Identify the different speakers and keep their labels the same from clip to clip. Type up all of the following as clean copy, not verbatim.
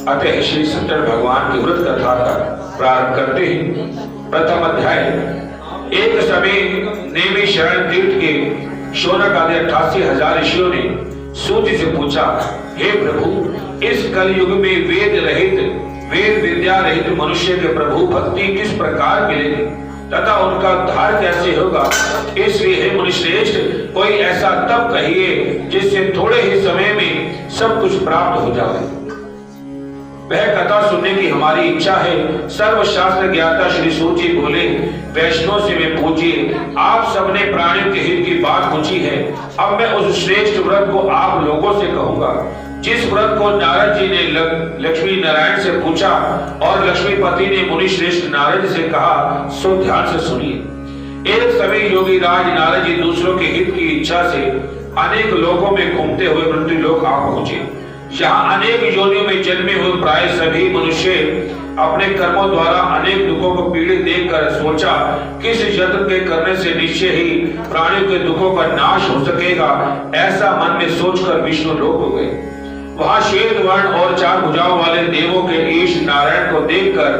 Speaker 1: अतः श्री सत्यनारायण भगवान की व्रत कथा का प्रारंभ करते हैं। प्रथम अध्याय। एक समय नेमी शरण तीर्थ के शौनक आदि 88,000 ऋषियों ने सूर्य से पूछा, हे प्रभु, इस कलयुग में वेद विद्या रहित मनुष्य के प्रभु भक्ति किस प्रकार मिलेगी तथा उनका उद्धार कैसे होगा? इसलिए हे मुनिश्रेष्ठ, कोई ऐसा तप कहिए जिससे थोड़े ही समय में सब कुछ प्राप्त हो जाए। वह कथा सुनने की हमारी इच्छा है। सर्वशास्त्र ज्ञाता श्री सूत जी बोले, वैष्णव से वे पूछिए, आप सबने प्राणियों के हित की बात पूछी है। अब मैं उस श्रेष्ठ व्रत को आप लोगों से कहूंगा जिस व्रत को नारद जी ने लक्ष्मी नारायण से पूछा और लक्ष्मीपति ने मुनि श्रेष्ठ नारद से कहा, सो ध्यान से सुनिए। एक समय योगी राज नारद जी दूसरों के हित की इच्छा से अनेक लोकों में घूमते हुए मृत्यु लोक आ पहुंचे। यहाँ अनेक योनियों में जन्मे हुए प्राय सभी मनुष्य अपने कर्मों द्वारा अनेक दुखों को पीड़ित देखकर सोचा, किस यत्न के करने से निश्चय ही प्राणियों के दुखों का नाश हो सकेगा। ऐसा मन में सोचकर विष्णु लोक हो गए। वहां श्वेत वर्ण और 4 भुजाओं वाले देवों के ईश नारायण को देखकर,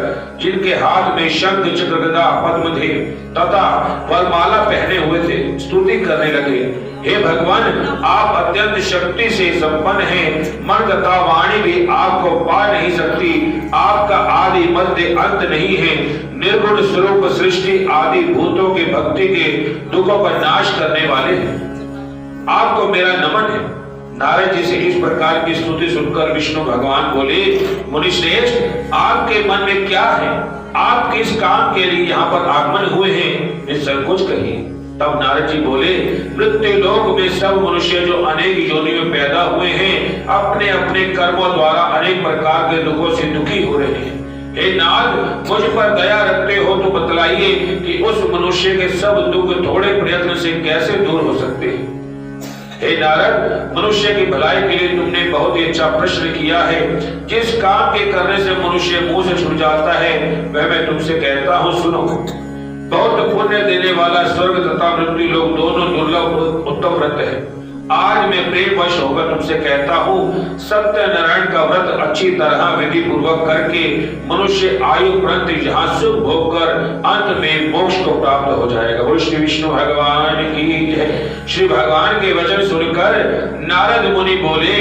Speaker 1: जिनके हाथ में शंख चक्र गदा पद्म थे तथा वरमाला पहने हुए थे, स्तुति करने लगे, हे भगवान, आप अत्यंत शक्ति से संपन्न हैं। मन तथा वाणी भी आपको पा नहीं सकती। आपका आदि मध्य अंत नहीं है। निर्गुण स्वरूप सृष्टि आदि भूतों की भक्ति के दुखों का नाश करने वाले हैं। आपको मेरा नमन है। नारद जी से इस प्रकार की स्तुति सुनकर विष्णु भगवान बोले, मुनिश्रेष्ठ, आपके मन में क्या है? आप किस काम के लिए यहाँ पर आगमन हुए हैं? निसंकोच कहिए। तब नारद जी बोले, मृत्यु लोक में सब मनुष्य जो अनेक योनियों में पैदा हुए हैं, अपने अपने कर्मों द्वारा अनेक प्रकार के दुखों से दुखी हो रहे हैं। हे नाथ, मुझ पर दया रखते हो तो बतलाइए कि उस मनुष्य के सब दुख थोड़े प्रयत्न से कैसे दूर हो सकते हैं। हे नारद, मनुष्य की भलाई के लिए तुमने बहुत ही अच्छा प्रश्न किया है। जिस काम के करने से मनुष्य मुंह से छूट जाता है, वह मैं तुमसे कहता हूँ, सुनो। बहुत पुण्य देने वाला स्वर्ग तथा मृत्यु लोक दोनों दुर्लभ उत्तम व्रत है। आज मैं प्रेम वश होकर तुमसे कहता हूँ, सत्यनारायण का व्रत अच्छी तरह विधि पूर्वक करके मनुष्य आयु पर्यंत यहाँ सुख भोग कर अंत में मोक्ष को प्राप्त हो जाएगा। बोल श्री विष्णु भगवान की जय। श्री भगवान के वचन सुनकर नारद मुनि बोले,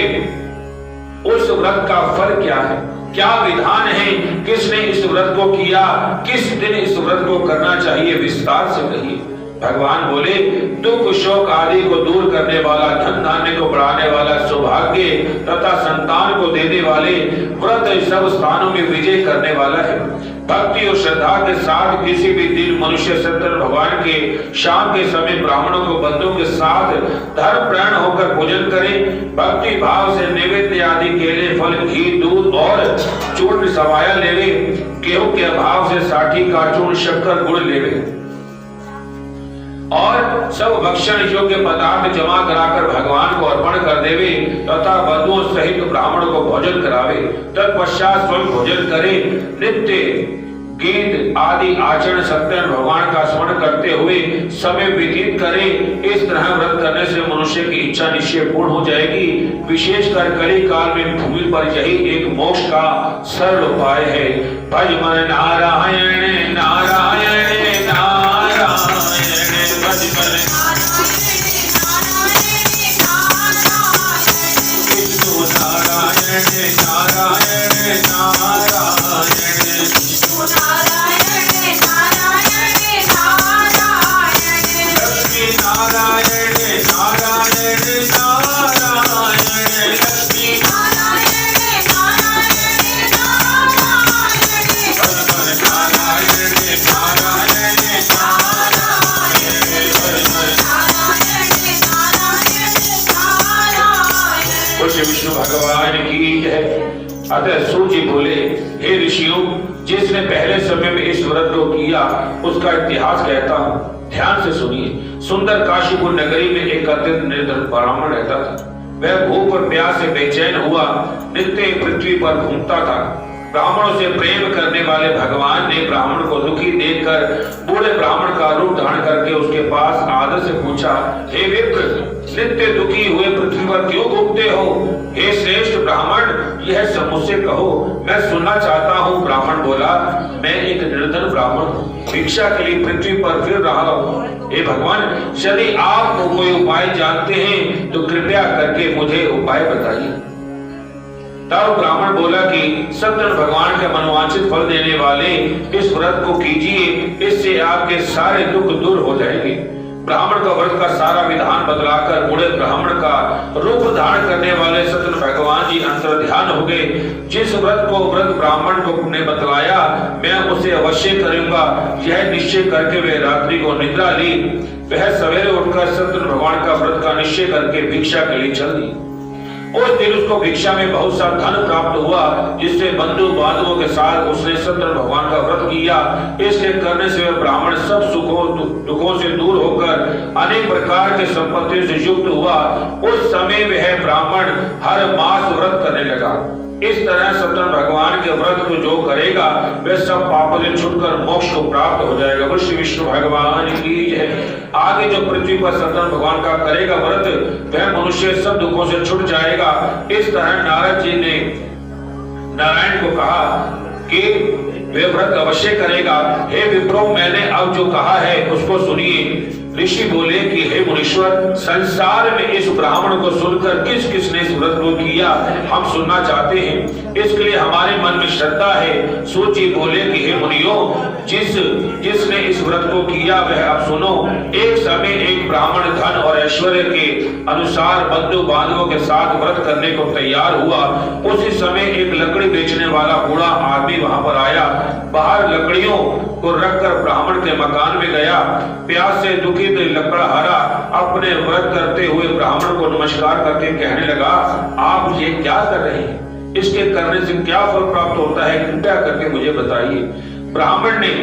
Speaker 1: उस व्रत का फल क्या है? क्या विधान है? किसने इस व्रत को किया? किस दिन इस व्रत को करना चाहिए? विस्तार से कहिए। भगवान बोले, दुख शोक आदि को दूर करने वाला, धन धान्य को बढ़ाने वाला, सौभाग्य तथा संतान को देने वाले व्रत सब स्थानों में विजय करने वाला है। भक्ति और श्रद्धा के साथ किसी भी दिन मनुष्य सत्यनारायण भगवान के शाम के समय ब्राह्मणों को बंधुओं के साथ धर्म प्राण होकर भोजन करें। भक्ति भाव से नैवेद्य आदि केले, फल, घी, दूध और चूर्ण सवाया लेवे। गेहूं के अभाव से साठी का चूर्ण, शक्कर, गुड़ लेवे और सब भक्षण योग्य पदार्थ जमा कराकर भगवान को अर्पण कर देवे तथा बंधुओं सहित ब्राह्मण को भोजन करावे। तत्पश्चात स्वयं भोजन करे। नित्य गीत आदि आचरण सत्यनारायण भगवान का स्मरण करते हुए समय व्यतीत करे। इस तरह व्रत करने से मनुष्य की इच्छा निश्चय पूर्ण हो जाएगी। विशेषकर कली काल में भूमि पर यही एक मोक्ष का सरल उपाय है। भज मन नारायण नारायण नारायण, भज मन विष्णु नारायण नारायण नारायण, विष्णु नारायण नारायण नारायण, लक्ष्मी नारायण नारायण नारायण, लक्ष्मी नारायण नारायण नारायण, भज मन नारायण नारायण नारायण, भज मन नारायण नारायण नारायण। बोलिए विष्णु भगवान की जय। अतः सूत जी बोले, हे ऋषियों, जिसने पहले समय में इस व्रत को किया उसका इतिहास कहता हूँ। ध्यान से सुनिए। सुंदर काशीपुर नगरी में एक अत्यंत निर्धन ब्राह्मण रहता था। वह भूख और प्यास से बेचैन हुआ नित्य पृथ्वी पर घूमता था। ब्राह्मणों से प्रेम करने वाले भगवान ने ब्राह्मण को दुखी देखकर बूढ़े ब्राह्मण का रूप धारण करके उसके पास आदर से पूछा, हे विप्र, नित्य दुखी हुए पृथ्वी पर क्यों घूमते हो? हे श्रेष्ठ ब्राह्मण, यह सब मुझसे कहो, मैं सुनना चाहता हूँ। ब्राह्मण बोला, मैं एक निर्धन ब्राह्मण हूँ, भिक्षा के लिए पृथ्वी पर फिर रहा हूँ। हे भगवान, यदि आप कोई उपाय जानते हैं तो कृपया करके मुझे उपाय बताइए। तब ब्राह्मण बोला कि सत्यनारायण भगवान के मनोवांछित फल देने वाले इस व्रत को कीजिए, इससे आपके सारे दुख दूर हो जाएंगे। ब्राह्मण का व्रत का सारा विधान बदलाकर बूढ़े ब्राह्मण का रूप धारण करने वाले सत्यनारायण भगवान जी अंतर्ध्यान हो गए। जिस व्रत को व्रत ब्राह्मण को ने बतलाया, मैं उसे अवश्य करूंगा, यह निश्चय करके वे रात्रि को निद्रा ली। वह सवेरे उठकर सत्यनारायण भगवान का व्रत का निश्चय करके भिक्षा के लिए चल दी। उस दिन उसको भिक्षा में बहुत सा धन प्राप्त हुआ, जिससे बंधु बांधवों के साथ उसने सत्यनारायण भगवान का व्रत किया। इसके करने से वह ब्राह्मण सब सुखों दुखों से दूर होकर अनेक प्रकार के संपत्तियों से युक्त हुआ। उस समय वह ब्राह्मण हर मास व्रत करने लगा। इस तरह सत्यनारायण भगवान के व्रत को जो करेगा वह सब पापों से छूटकर मोक्ष को प्राप्त हो जाएगा। वो श्री विष्णु भगवान की जय। आगे जो पृथ्वी पर सत्यनारायण भगवान का करेगा व्रत, वह मनुष्य सब दुखों से छूट जाएगा। इस तरह नारद जी ने नारायण को कहा कि वे व्रत अवश्य करेगा। हे विप्रो, मैंने अब जो कहा है उसको सुनिए। ऋषि बोले कि हे मुनीश्वर, संसार में इस ब्राह्मण को सुनकर किस किसने इस व्रत को किया, हम सुनना चाहते हैं। इसके लिए हमारे मन में श्रद्धा है। सूत जी बोले कि हे मुनियों, जिसने इस व्रत को किया वह अब सुनो। एक समय एक ब्राह्मण धन और ऐश्वर्य के अनुसार बंधु बांधवों के साथ व्रत करने को तैयार हुआ। उसी समय एक लकड़ी बेचने वाला बूढ़ा आदमी वहां पर आया। बाहर लकड़ियों को रखकर ब्राह्मण के मकान में गया। प्यास से दुखी लकड़हारा अपने व्रत करते हुए ब्राह्मण को नमस्कार करके कहने लगा, आप ये क्या कर रहे हैं? इसके करने से क्या फल प्राप्त होता है? कृपया करके मुझे बताइए। ब्राह्मण ने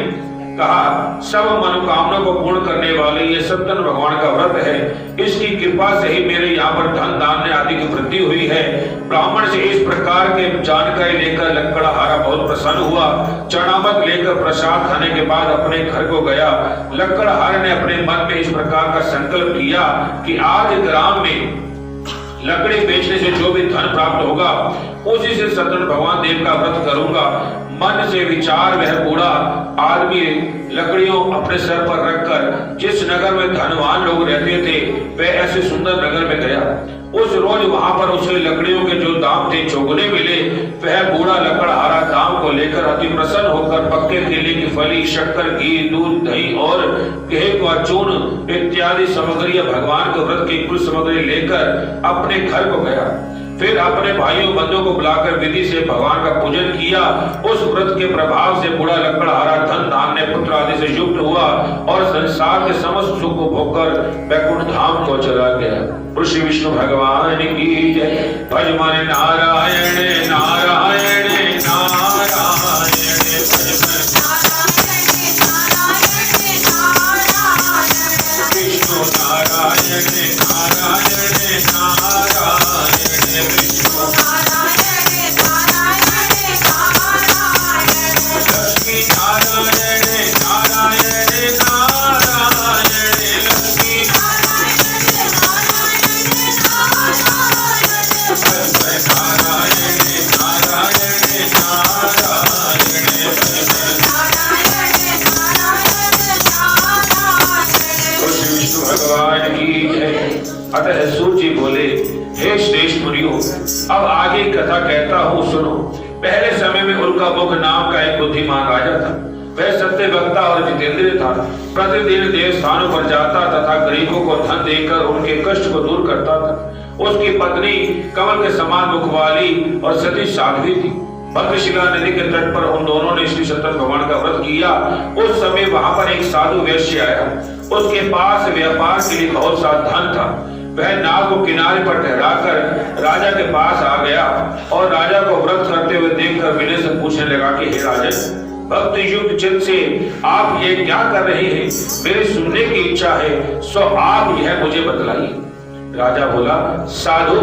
Speaker 1: कहा, सब मनोकामना को पूर्ण करने वाले ये सत्यनारायण भगवान का व्रत है। इसकी कृपा से ही मेरे यहाँ पर धन धान्य आदि की वृद्धि हुई है। ब्राह्मण से इस प्रकार के जानकारी लेकर लकड़हारा बहुत प्रसन्न हुआ। चरणामृत लेकर प्रसाद खाने के बाद अपने घर को गया। लकड़हारे ने अपने मन में इस प्रकार का संकल्प किया कि आज ग्राम में लकड़ी बेचने से जो भी धन प्राप्त होगा उसी से सत्यनारायण भगवान देव का व्रत करूंगा। मन से विचार वह बूढ़ा आदमी लकड़ियों अपने सर पर रखकर जिस नगर में धनवान लोग रहते थे वह ऐसे सुंदर नगर में गया। उस रोज वहां पर उसे लकड़ियों के जो दाम थे चौगुने मिले। वह बूढ़ा लकड़हारा दाम को लेकर अति प्रसन्न होकर पक्के केले की फली, शक्कर, घी, दूध, दही और गेहूं का चूर्ण इत्यादि सामग्री भगवान के व्रत की कुल सामग्री लेकर अपने घर को गया। फिर अपने भाइयों बंधुओं को बुलाकर विधि से भगवान का पूजन किया। उस व्रत के प्रभाव से बूढ़ा लकड़हारा धन धान्य पुत्र आदि से युक्त हुआ और संसार के समस्त सुख को भोगकर वैकुंठ धाम को चला गया। श्री विष्णु भगवान की जय। भज मन नारायण नारायण नारायण, विष्णु नारायण नारायण नारायण, विष्णु नारायण नारायण नारायण, लक्ष्मी नारायण नारायण नारायण, लक्ष्मी नारायण नारायण भगवान की है। अतः सूत जी बोले, हे श्रेष्ठ मुनियों, अब आगे कथा कहता हूँ सुनो। पहले समय में उनका मुख नाम का एक बुद्धिमान राजा था। वह सत्य वक्ता और जितेंद्रिय था। प्रतिदिन देव स्थानों पर जाता तथा गरीबों को धन देकर उनके कष्ट को दूर करता था। उसकी पत्नी कमल के समान मुख वाली और सती साध्वी थी। भद्रशिला नदी के तट पर उन दोनों ने श्री सत्यनारायण भगवान का व्रत किया। उस समय वहां पर एक साधु वैश्य आया। उसके पास व्यापार के लिए बहुत सा धन था। वह नाव को किनारे पर ठहराकर राजा के पास आ गया और राजा को व्रत करते हुए देखकर विनय से पूछने लगा कि हे राजन, भक्ति युक्त चित्त से आप ये क्या कर रहे हैं? मेरे सुनने की इच्छा है, सो आप यह मुझे बतलाइए। राजा बोला, साधु,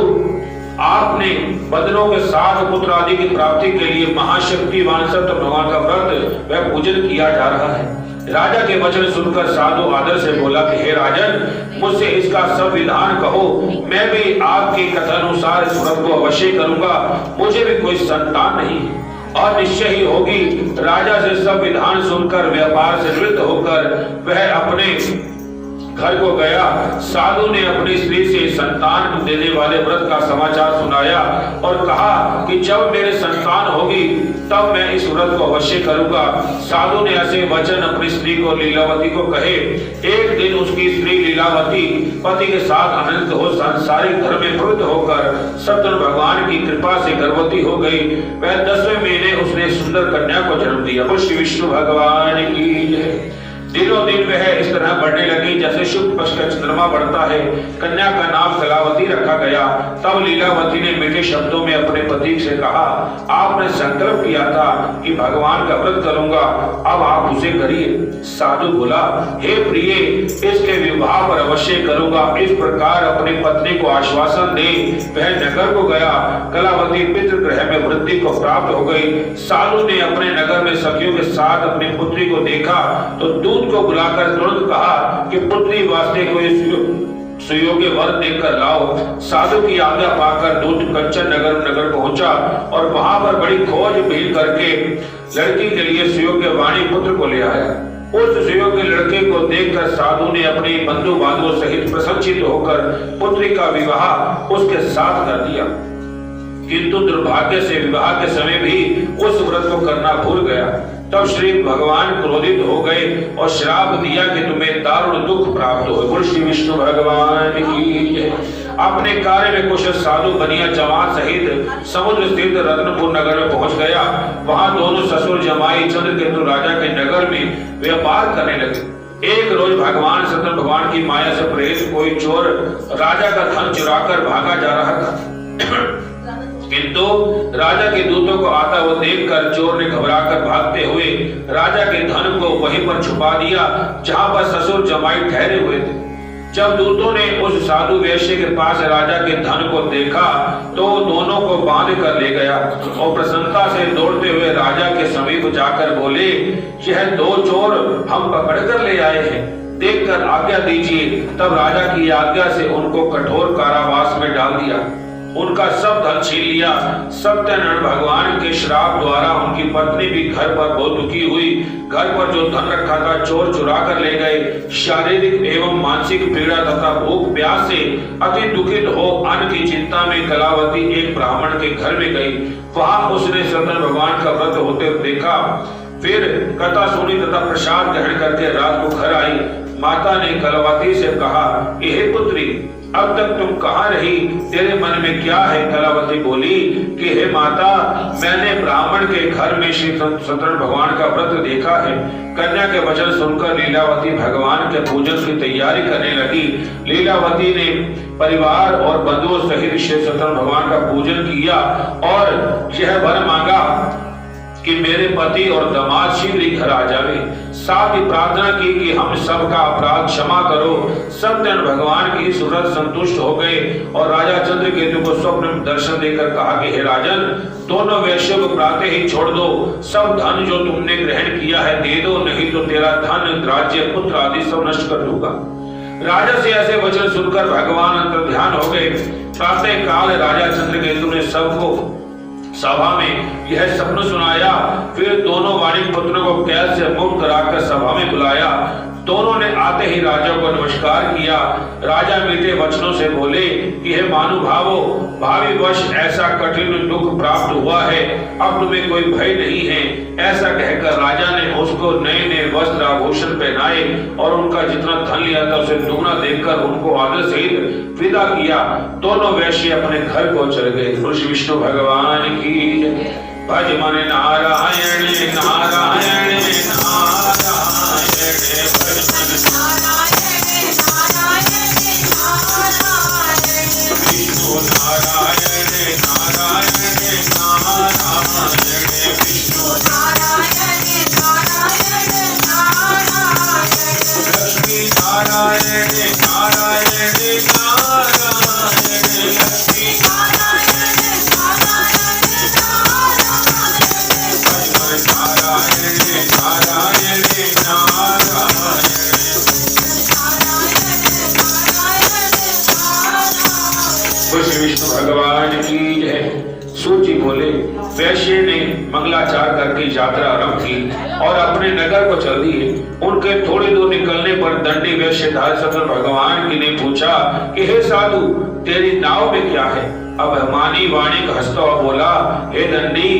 Speaker 1: आपने बदनों के साथ पुत्र आदि की प्राप्ति के लिए महाशक्तिवान सत्य भगवान का व्रत वह पूजन किया जा रहा है। राजा के वचन सुनकर साधु आदर से बोला कि हे राजन, मुझसे इसका सब विधान कहो, मैं भी आपके कथानुसार इस व्रत को अवश्य करूंगा। मुझे भी कोई संतान नहीं और निश्चय ही होगी। राजा से सब विधान सुनकर व्यापार से निवृत्त होकर वह अपने घर को गया। साधु ने अपनी स्त्री से संतान देने वाले व्रत का समाचार सुनाया और कहा कि जब मेरे संतान होगी तब मैं इस व्रत को अवश्य करूंगा। साधु ने ऐसे वचन अपनी स्त्री को लीलावती को कहे। एक दिन उसकी स्त्री लीलावती पति के साथ अनंत हो सांसारिक धर्म में प्रवृत्त होकर सत्यनारायण भगवान की कृपा से गर्भवती हो गई। वह 10वें महीने उसने सुंदर कन्या को जन्म दिया। श्री विष्णु भगवान की जय। दिनों दिन वह इस तरह बढ़ने लगी जैसे शुक्ल पक्ष का चंद्रमा बढ़ता है। कन्या का नाम कलावती रखा गया। तब लीलावती ने मीठे शब्दों में अपने पति से कहा, आपने संकल्प किया था कि भगवान का व्रत करूंगा, अब आप उसे करिए। साधु बोला, हे प्रिय, इसके विवाह पर अवश्य करूंगा। इस प्रकार अपनी पत्नी को आश्वासन दे वह नगर को गया। कलावती पितृगृह में वृद्धि को प्राप्त हो गई। साधु ने अपने नगर में सखियों के साथ अपनी पुत्री को देखा तो दूत को बुलाकर तुरंत कहा कि पुत्री वास्ते कोई सुयोग्य वर देखकर लाओ। साधु की आज्ञा पाकर दूत कंचन नगर पहुंचा और वहां पर बड़ी खोज भीड़ करके लड़की के लिए सुयोग्य वाणी पुत्र को ले आया। उस सुयोग्य लड़के को देखकर साधु ने अपने बंधु बांधवों सहित प्रसन्नचित्त होकर पुत्री का विवाह उसके साथ कर दिया। किंतु दुर्भाग्य से विवाह के समय भी उस व्रत को करना भूल गया। तब श्री भगवान क्रोधित हो गए और श्राप दिया कि तुम्हें दारुण दुख प्राप्त हो। श्री विष्णु भगवान की जय। अपने कार्य में कुशल साधु बनिया जवान सहित समुद्र स्थित रत्नपुर नगर में पहुंच गया। वहां दोनों ससुर जमाई चंद्रकेतु राजा के नगर में व्यापार करने लगे। एक रोज भगवान सत्यनारायण भगवान की माया से प्रेरित कोई चोर राजा का धन चुराकर भागा जा रहा था। किंतु राजा के दूतों को आता हुआ देखकर चोर ने घबराकर भागते हुए राजा के धन को वहीं पर छुपा दिया जहां पर ससुर जमाई ठहरे हुए थे। जब दूतों ने उस साधु वैश्य के पास राजा के धन को देखा तो दोनों को बांध कर ले गया और प्रसन्नता से दौड़ते हुए राजा के समीप जाकर बोले, यह दो चोर हम पकड़ कर ले आए हैं, देखकर आज्ञा दीजिए। तब राजा की आज्ञा से उनको कठोर कारावास में डाल दिया। उनका सब धन छीन लिया। सत्यनारायण भगवान के श्राप द्वारा उनकी पत्नी भी घर पर बहुत दुखी हुई। घर पर जो धन रखा था चोर चुरा कर ले गए। शारीरिक एवं मानसिक पीड़ा तथा भूख प्यास से अति दुखित हो अन्न की चिंता में कलावती एक ब्राह्मण के घर में गई। वहां उसने सत्यनारायण भगवान का व्रत होते देखा। फिर कथा सुनी तथा प्रसाद ग्रहण करके रात को घर आई। माता ने कलावती से कहा, हे पुत्री, अब तक तुम कहाँ रही? तेरे मन में क्या है? कलावती बोली कि हे माता, मैंने ब्राह्मण के घर में श्री सत्यनारायण भगवान का व्रत देखा है। कन्या के वचन सुनकर लीलावती भगवान के पूजन की तैयारी करने लगी। लीलावती ने परिवार और बंधुओं सहित श्री सत्यनारायण भगवान का पूजन किया और यह वर मांगा कि मेरे पति और दामाद शीघ्र ही घर आ जावे। साथ ही प्रार्थना की कि हम सबका अपराध क्षमा करो। सत्यनारायण भगवान की इस व्रत संतुष्ट हो गए और राजा चंद्रकेतु को स्वप्न में दर्शन देकर कहा कि हे राजन, दोनों वैश्यों को प्रातः ही छोड़ दो। सब धन जो तुमने ग्रहण किया है दे दो, नहीं तो तेरा धन, राज्य, पुत्र आदि सब नष्ट कर दूंगा। राजा से ऐसे वचन सुनकर भगवान अंतर्ध्यान हो गए। प्रातः काल राजा चंद्रकेतु ने सबको सभा में यह सपना सुनाया। फिर दोनों वाणी पुत्रों को कैद से मुक्त कराकर सभा में बुलाया। दोनों ने आते ही राजा को नमस्कार किया। राजा मीठे वचनों से बोले कि हे महानुभावो, भावी वर्ष ऐसा कठिन दुख प्राप्त हुआ है, अब तुम्हें कोई भय नहीं है। ऐसा कहकर राजा ने उसको नए नए वस्त्र आभूषण पहनाए और उनका जितना धन लिया था उसे दुगना देकर उनको आदर सहित विदा किया। दोनों वैश्य अपने घर को चले गए। श्री विष्णु भगवान की भज मन नारायण नारायण नारायण भज मन नारायण नारायण नारायण विष्णु नारायण नारायण नारायण विष्णु नारायण नारायण नारायण नारायण लक्ष्मी नारायण नारायण नारायण श्री विष्णु भगवान की जय। सूची बोले, वैश्य ने मंगलाचार करके यात्रा आरंभ की और अपने नगर को चल दिए। उनके थोड़ी दूर निकलने पर दंडी वैश्यधारी सतत भगवान की ने पूछा कि हे साधु, तेरी नाव में क्या है? अब अभिमानी वाणी हंसता हुआ बोला, हे दंडी,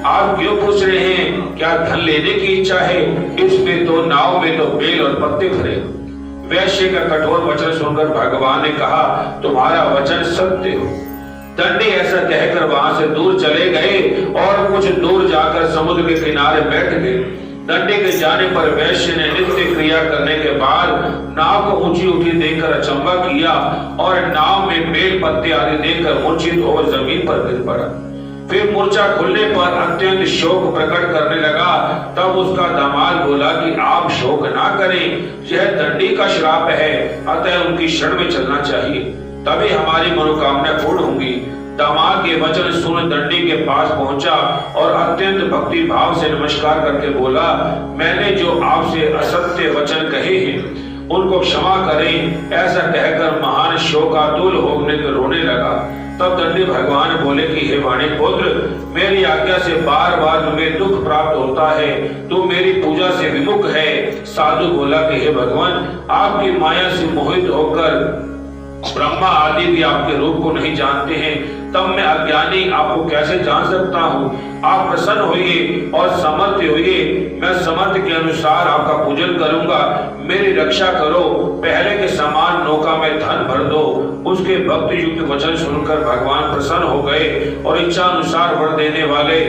Speaker 1: आप क्यों पूछ रहे हैं? क्या धन लेने की इच्छा है? इसमें तो नाव में तो बेल और पत्ते भरे। वैश्य का कठोर वचन सुनकर भगवान ने कहा, तुम्हारा वचन सत्य हो। दंडी ऐसा कहकर वहां से दूर चले गए और कुछ दूर जाकर समुद्र के किनारे बैठ गए। दंडी के जाने पर वैश्य ने नित्य क्रिया करने के बाद नाव को ऊंची उठी देखकर अचंभा किया और नाव में बेल पत्ते आदि देखकर मूर्छित होकर जमीन पर गिर पड़ा। फिर मूर्छा खुलने पर अत्यंत शोक प्रकट करने लगा। तब उसका दामाद बोला कि आप शोक ना करें, यह दंडी का श्राप है, अतः उनकी शरण में चलना चाहिए, तभी हमारी मनोकामना पूर्ण होंगी। दामाद के वचन सुन दंडी के पास पहुंचा और अत्यंत भक्ति भाव से नमस्कार करके बोला, मैंने जो आपसे असत्य वचन कहे हैं उनको क्षमा करें। ऐसा कहकर महान शोकातुल होने को रोने लगा। तब दंडी भगवान बोले कि हे वाणी पुत्र, मेरी आज्ञा से बार बार तुम्हें दुख प्राप्त होता है, तू मेरी पूजा से विमुख है। साधु बोला कि हे भगवान, आपकी माया से मोहित होकर ब्रह्मा आदि भी आपके रूप को नहीं जानते हैं, तब मैं अज्ञानी आपको कैसे जान सकता हूँ? आप प्रसन्न होइए और समर्थ होइए, मैं समर्थ के अनुसार आपका पूजन करूंगा। मेरी रक्षा करो, पहले के समान नौका में धन भर दो। उसके भक्ति युक्त वचन सुनकर भगवान प्रसन्न हो गए और इच्छा अनुसार वर देने वाले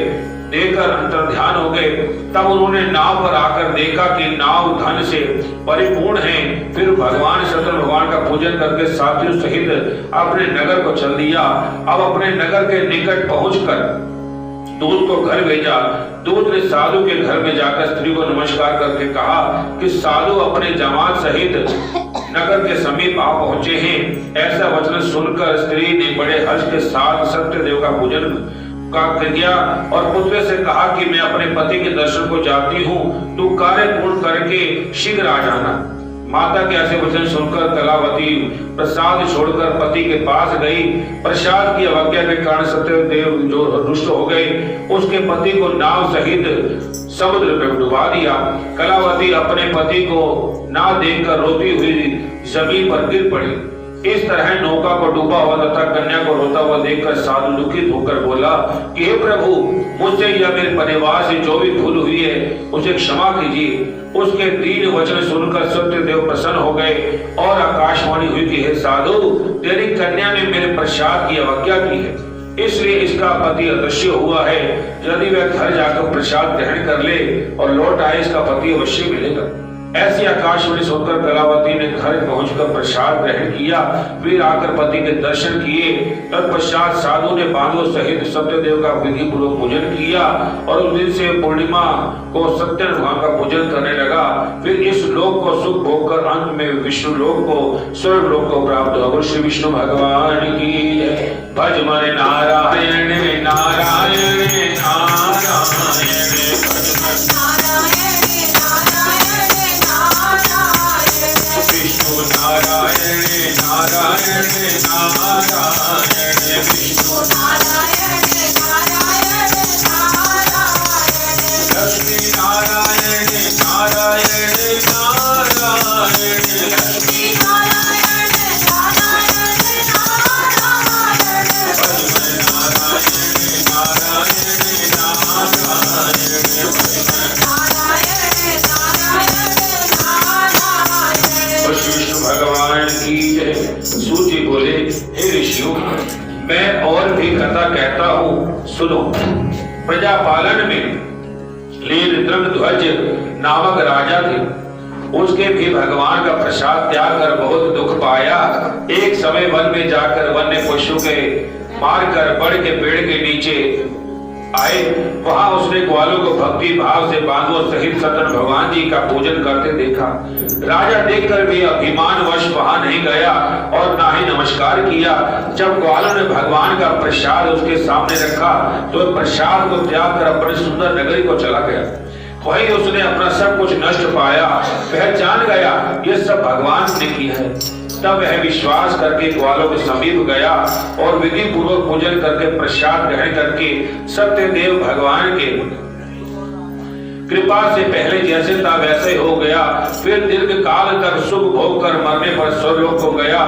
Speaker 1: देकर अंतर ध्यान हो गए। तब उन्होंने नाव पर आकर देखा कि नाव धन से परिपूर्ण है। फिर भगवान सतत भगवान का पूजन करके साथियों सहित अपने नगर को चल दिया। अब अपने नगर के निकट पहुंचकर दूत को घर भेजा। दूत ने साधु के घर में जाकर स्त्री को नमस्कार करके कहा कि साधु अपने जमात सहित नगर के समीप आ पहुंचे हैं। ऐसा वचन सुनकर स्त्री ने बड़े हर्ष के साथ सत्यदेव का पूजन का किया और पुत्र से कहा कि मैं अपने पति के दर्शन को जाती हूँ, तू कार्य पूर्ण करके शीघ्र आ जाना। माता के ऐसे वचन सुनकर कलावती प्रसाद छोड़कर पति के पास गई। प्रसाद की अवज्ञा के कारण सत्यदेव जो रुष्ट हो गए, उसके पति को नाव सहित समुद्र में डुबा दिया। कलावती अपने पति को ना देखकर रोती हुई जमीन पर गिर पड़ी। इस तरह नौका को डूबा हुआ तथा कन्या को रोता हुआ देखकर साधु दुखित होकर बोला कि हे प्रभु, मुझसे या मेरे परिवार से जो भी भूल हुई है उसे क्षमा कीजिए। उसके दीन वचन सुनकर सत्यदेव प्रसन्न हो गए और आकाशवाणी हुई कि हे साधु, तेरी कन्या ने मेरे प्रसाद की अवज्ञा की है, इसलिए इसका पति अदृश्य हुआ है। यदि वह घर जाकर प्रसाद ग्रहण कर ले और लौट आए, इसका पति अवश्य मिलेगा। ऐसी आकाशवाणी सुनकर कलावती ने घर पहुंचकर प्रसाद ग्रहण किया। फिर आकर पति के दर्शन किए। तत्पश्चात साधु ने बांधों सहित सत्यदेव का विधि पूर्वक पूजन किया और उस दिन से पूर्णिमा को सत्य भगवान का पूजन करने लगा। फिर इस लोक को सुख भोग कर अंत में विष्णु लोक को स्वर्ग लोक को प्राप्त हुआ। श्री विष्णु भगवान की जय। भज मन नारायण नारायण नारायण विष्णु नारायण नारायण नारायण विष्णु नारायण नारायण नारायण लक्ष्मी नारायण नारायण नारायण लक्ष्मी नारायण नारायण नारायण भजन नारायण नारायण नारायण विष्णु भगवान की जय। सूची बोले, हे ऋषियों, मैं और भी कथा कहता हूँ, सुनो। प्रजापालन में लीलद्रंगध्वज नामक राजा थे। उसके भी भगवान का प्रसाद त्याग कर बहुत दुख पाया। एक समय वन में जाकर वन्य पशु के मारकर बड़ के पेड़ के नीचे आए, वहां उसने ग्वालों को भक्ति भाव से बांधो सहित सतन भगवान जी का पूजन करते देखा। राजा देखकर भी अभिमानवश वहां नहीं गया और ना ही नमस्कार किया। जब ग्वालों ने भगवान का प्रसाद उसके सामने रखा तो प्रसाद को त्याग कर अपनी सुंदर नगरी को चला गया। वहीं उसने अपना सब कुछ नष्ट पाया। वह जान गया ये सब भगवान ने किया है। तब वह विश्वास करके ग्वालों के समीप गया और विधि पूर्वक पूजन करके प्रसाद ग्रहण करके सत्यदेव भगवान के कृपा से पहले जैसे था वैसे हो गया। फिर दीर्घ काल तक सुख भोग कर मरने पर स्वर्गलोक को गया।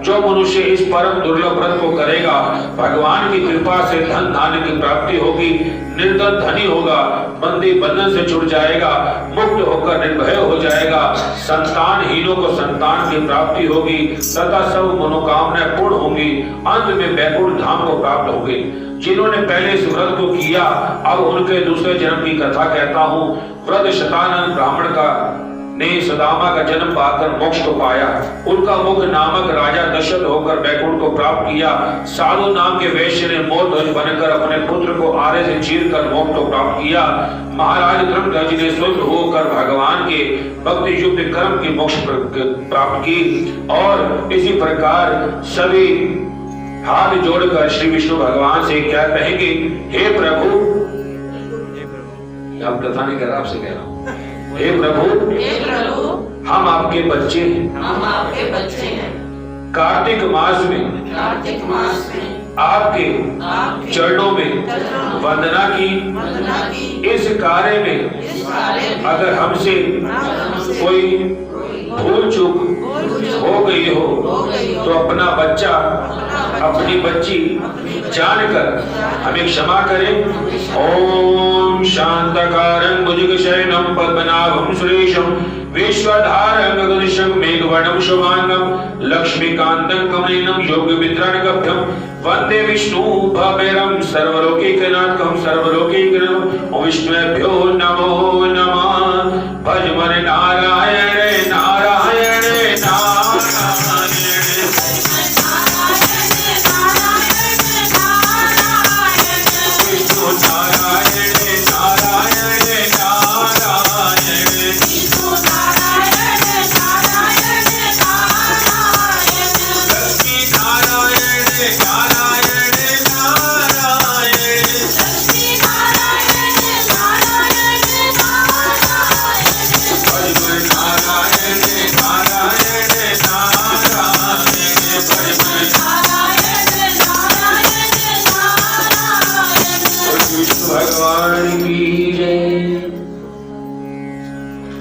Speaker 1: जो मनुष्य इस परम दुर्लभ व्रत को करेगा, भगवान की कृपा से धन धान्य की प्राप्ति होगी, निर्धन धनी होगा, बंदी बंधन से छूट जाएगा, मुक्त होकर निर्भय हो जाएगा, संतानहीनों को संतान की प्राप्ति होगी तथा सब मनोकामनाएं पूर्ण होंगी। अंत में बैकुंठ धाम को प्राप्त होंगे। जिन्होंने पहले इस व्रत को किया, अब उनके दूसरे जन्म की कथा कहता हूँ। व्रत शतानंद ब्राह्मण का ने सदामा का जन्म पाकर मोक्ष को पाया। उनका मुख नामक राजा दशरथ होकर बैकुंठ को प्राप्त किया। साधु नाम के वैश्य ने मोरध्वज बनकर अपने पुत्र को आरे से चीरकर मोक्ष को प्राप्त किया। महाराज धर्मध्वज ने स्वस्थ होकर भगवान के भक्ति युक्त कर्म की मोक्ष प्राप्त की। और इसी प्रकार सभी हाथ जोड़कर श्री विष्णु भगवान से क्या कहेंगे, हे प्रभु, आप कथा नहीं कर रहा, आपसे कह रहा हूं, हे प्रभु, हम आपके बच्चे हैं, कार्तिक मास में आपके चरणों में वंदना की। इस कार्य में अगर हमसे कोई भूल चूक हो गई हो तो अपना बच्चा अपनी बच्ची जानकर हमें क्षमा करें। ओम शांतकारं भुजगशयनं पद्मनाभं सुरेशं विश्वधारं गगनशं मेघवर्णं शुभांगं लक्ष्मीकान्तं कमलेनं योगविद्राणगभ्यं वन्दे विष्णु भवेरं सर्वलोकैकनाथं सर्वलोकैकनाथं। ओम विष्णुभ्यो नमो नमः। भज मन नारायण नारायण नारायण। विष्णु नारायण नारायण नारायण। लक्ष्मी नारायण नारायण नारायण। भगवान